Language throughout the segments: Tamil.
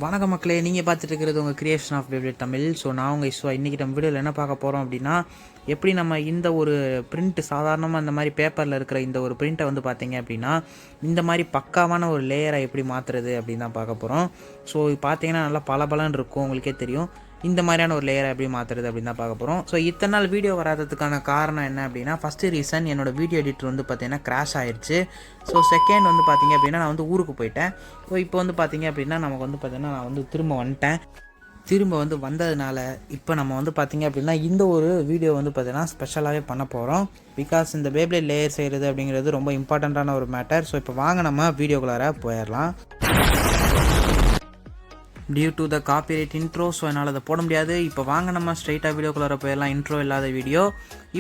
வணக்கம் மக்களே, நீங்கள் பார்த்துட்டு இருக்கிறது உங்கள் கிரியேஷன் ஆஃப் பேப்லேட் தமிழ். ஸோ நான் உங்கள் இஸ்வா. இன்றைக்கி நம்ம வீடியோவில் என்ன பார்க்க போகிறோம் அப்படின்னா, எப்படி நம்ம இந்த ஒரு பிரிண்ட் சாதாரணமாக இந்த மாதிரி பேப்பரில் இருக்கிற இந்த ஒரு பிரிண்ட்டை வந்து பார்த்தீங்க அப்படின்னா இந்த மாதிரி பக்காவான ஒரு லேயரை எப்படி மாற்றுறது அப்படின்னு தான் பார்க்க போகிறோம். ஸோ பார்த்தீங்கன்னா நல்லா பலபலன்னு இருக்கும், உங்களுக்கே தெரியும். இந்த மாதிரியான ஒரு லேயரை எப்படி மாற்றுறது அப்படின்னு தான் பார்க்க போகிறோம். ஸோ இத்தனை நாள் வீடியோ வராததுக்கான காரணம் என்ன அப்படின்னா, ஃபஸ்ட்டு ரீசன் என்னோடய வீடியோ எடிட்டர் வந்து பார்த்தீங்கன்னா கிராஷ் ஆயிடுச்சு. ஸோ செகண்ட் வந்து பார்த்திங்க அப்படின்னா நான் வந்து ஊருக்கு போயிட்டேன். ஸோ இப்போ வந்து பார்த்திங்க அப்படின்னா நமக்கு வந்து பார்த்திங்கன்னா நான் வந்து திரும்ப வந்துட்டேன். திரும்ப வந்து வந்ததுனால இப்போ நம்ம வந்து பார்த்திங்க அப்படின்னா இந்த ஒரு வீடியோ வந்து பார்த்திங்கன்னா ஸ்பெஷலாகவே பண்ண போகிறோம். பிகாஸ் இந்த பேப்லேட் லேயர் செய்கிறது அப்படிங்கிறது ரொம்ப இம்பார்ட்டண்ட்டான ஒரு மேட்டர். ஸோ இப்போ வாங்க நம்ம வீடியோக்குள்ளார போயிடலாம். Due to the copyright intro, so என்னால் அதை போட முடியாது. இப்போ வாங்க நம்ம ஸ்ட்ரைட்டாக வீடியோக்குள்ளார போயிடலாம். இன்ட்ரோ இல்லாத வீடியோ.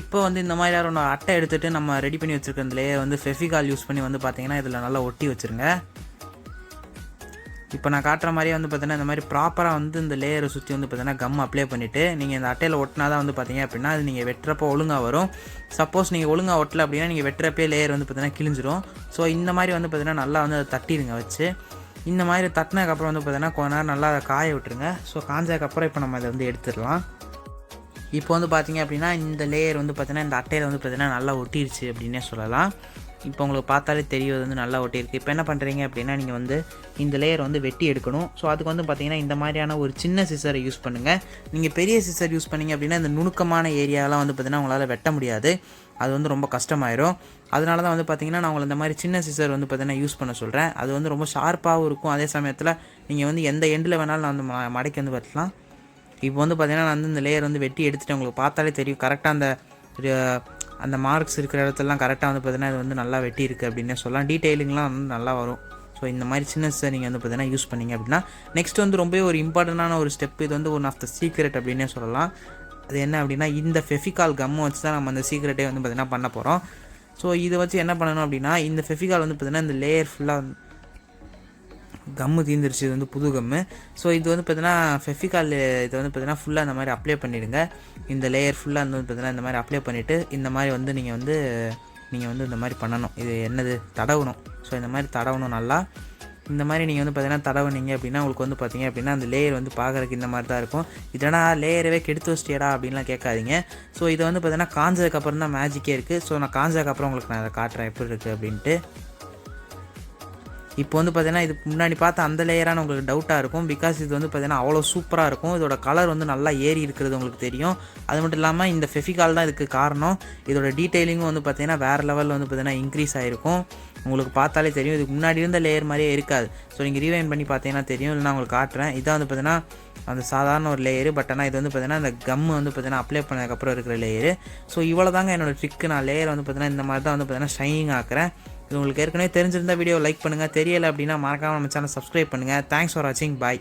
இப்போ வந்து இந்த மாதிரி யாரும் அட்டை எடுத்துகிட்டு நம்ம ரெடி பண்ணி வச்சுருக்க இந்த லேயர் வந்து ஃபெவிகால் யூஸ் பண்ணி வந்து பார்த்திங்கன்னா இதில் நல்லா ஒட்டி வச்சுருங்க. இப்போ நான் காட்டுற மாதிரியே வந்து பார்த்தீங்கன்னா இந்த மாதிரி ப்ராப்பராக வந்து இந்த லேயரை சுற்றி வந்து பார்த்தீங்கன்னா கம் அப்ளை பண்ணிவிட்டு நீங்கள் இந்த அட்டையில் ஒட்டினா தான் வந்து பார்த்தீங்க அப்படின்னா அது நீங்கள் வெட்டுறப்போ ஒழுங்காக வரும். சப்போஸ் நீங்கள் ஒழுங்காக ஒட்டலை அப்படின்னா நீங்கள் வெட்டுறப்பே லேயர் வந்து பார்த்தீங்கன்னா கிழிஞ்சிரும். ஸோ இந்த மாதிரி வந்து பார்த்தீங்கன்னா நல்லா வந்து அதை தட்டிடுங்க வச்சு. இந்த மாதிரி தட்டினதுக்கப்புறம் வந்து பார்த்தீங்கன்னா கொஞ்ச நேரம் நல்லா அதை காய விட்டுருங்க. ஸோ காஞ்சதுக்கப்புறம் இப்போ நம்ம அதை வந்து எடுத்துடலாம். இப்போ வந்து பார்த்திங்க அப்படின்னா இந்த லேயர் வந்து பார்த்திங்கன்னா இந்த அட்டையில் வந்து பார்த்திங்கன்னா நல்லா ஒட்டிடுச்சு அப்படின்னே சொல்லலாம். இப்போ உங்களுக்கு பார்த்தாலே தெரியும் வந்து நல்லா ஒட்டியிருக்கு. இப்போ என்ன பண்ணுறீங்க அப்படின்னா நீங்கள் வந்து இந்த லேயர் வந்து வெட்டி எடுக்கணும். ஸோ அதுக்கு வந்து பார்த்திங்கன்னா இந்த மாதிரியான ஒரு சின்ன சிசரை யூஸ் பண்ணுங்கள். நீங்கள் பெரிய சிசர் யூஸ் பண்ணிங்க அப்படின்னா இந்த நுணுக்கமான ஏரியாவெலாம் வந்து பார்த்திங்கன்னா உங்களால் வெட்ட முடியாது. அது வந்து ரொம்ப கஷ்டமாயிரும். அதனால தான் வந்து பார்த்திங்கன்னா நான் உங்களை இந்த மாதிரி சின்ன சிசர் வந்து பார்த்திங்கன்னா யூஸ் பண்ண சொல்கிறேன். அது வந்து ரொம்ப ஷார்ப்பாகவும் இருக்கும். அதே சமயத்தில் நீங்கள் வந்து எந்த எண்டில் வேணாலும் நான் வந்து மடக்கி வந்து வெட்டலாம். இப்போ வந்து பார்த்திங்கன்னா நான் வந்து இந்த லேயர் வந்து வெட்டி எடுத்துகிட்டு உங்களுக்கு பார்த்தாலே தெரியும் கரெக்டாக அந்த மார்க்ஸ் இருக்கிற இடத்துலலாம் கரெக்டாக வந்து பார்த்திங்கன்னா இது வந்து நல்லா வெட்டி இருக்குது அப்படின்னே சொல்லலாம். டீட்டெயிலிங்லாம் வந்து நல்லா வரும். ஸோ இந்த மாதிரி சின்ன சிசர் நீங்கள் வந்து பார்த்திங்கன்னா யூஸ் பண்ணிங்க அப்படின்னா நெக்ஸ்ட் வந்து ரொம்பவே ஒரு இம்பார்ட்டண்டான ஒரு ஸ்டெப். இது வந்து ஒன் ஆஃப் த சீக்ரெட் அப்படின்னே சொல்லலாம். அது என்ன அப்படின்னா இந்த ஃபெவிகால் கம்மை வச்சு தான் நம்ம அந்த சீக்ரெட்டே வந்து பார்த்திங்கன்னா பண்ண போகிறோம். ஸோ இதை வச்சு என்ன பண்ணணும் அப்படின்னா இந்த ஃபெவிகால் வந்து பார்த்திங்கன்னா இந்த லேயர் ஃபுல்லாக கம்மு தீர்ந்துருச்சு. இது வந்து புது கம்மு. ஸோ இது வந்து பார்த்திங்கன்னா ஃபெவிகால் இதை வந்து பார்த்திங்கன்னா ஃபுல்லாக இந்த மாதிரி அப்ளை பண்ணிவிடுங்க. இந்த லேயர் ஃபுல்லாக வந்து பார்த்திங்கன்னா இந்த மாதிரி அப்ளை பண்ணிவிட்டு இந்த மாதிரி வந்து நீங்கள் வந்து இந்த மாதிரி பண்ணணும். இது என்னது தடவணும். ஸோ இந்த மாதிரி தடவணும் நல்லா. இந்த மாதிரி நீங்கள் வந்து பார்த்திங்கன்னா தடவுனீங்க அப்படின்னா உங்களுக்கு வந்து பார்த்திங்க அப்படின்னா அந்த லேயர் வந்து பார்க்குறதுக்கு இந்த மாதிரி தான் இருக்கும். இதனா லேயரவே கெடுத்து வச்சிட்டியடா அப்படின்லாம் கேட்காதீங்க. ஸோ இதை வந்து பார்த்திங்கன்னா காஞ்சதுக்கப்புறம் தான் மேஜிக்கே இருக்குது. ஸோ நான் காஞ்சதுக்கப்புறம் உங்களுக்கு நான் அதை காட்டுறேன் எப்படி இருக்குது அப்படின்ட்டு. இப்போ வந்து பார்த்திங்கன்னா இதுக்கு முன்னாடி பார்த்த அந்த லேயரான உங்களுக்கு டவுட்டாக இருக்கும். பிகாஸ் இது வந்து பார்த்திங்கன்னா அவ்வளோ சூப்பராக இருக்கும். இதோட கலர் வந்து நல்லா ஏறி இருக்கிறது உங்களுக்கு தெரியும். அது மட்டும் இல்லாமல் இந்த ஃபெவிகால் தான் இதுக்கு காரணம். இதோட டீட்டெயிலிங்கும் வந்து பார்த்திங்கன்னா வேறு லெவலில் வந்து பார்த்திங்கன்னா இன்க்ரீஸ் ஆகிருக்கும். உங்களுக்கு பார்த்தாலே தெரியும். இதுக்கு முன்னாடி இருந்த லேயர் மாதிரியே இருக்காது. ஸோ நீங்கள் ரீவைண்ட் பண்ணி பார்த்தீங்கன்னா தெரியும். இல்லை நான் உங்களுக்கு காட்டுறேன். இதான் வந்து பார்த்திங்கன்னா அந்த சாதாரண ஒரு லேயரு. பட் ஆனால் இது வந்து பார்த்திங்கன்னா அந்த கம்மு வந்து பார்த்திங்கன்னா அப்ளை பண்ணதுக்கப்புறம் இருக்கிற லேயரு. ஸோ இவ்வளோ தாங்க என்னோடய ட்ரிக்கு. நான் லேயர் வந்து பார்த்திங்கன்னா இந்த மாதிரி தான் வந்து பார்த்திங்கன்னா ஷைனிங் ஆக்குறேன். இது உங்களுக்கு ஏற்கனவே தெரிஞ்சிருந்தால் வீடியோ லைக் பண்ணுங்கள். தெரியலை அப்படின்னா மறக்காமல் நம்ம சேனல் சப்ஸ்கிரைப் பண்ணுங்கள். தேங்க்ஸ் ஃபார் வாட்சிங். பாய்.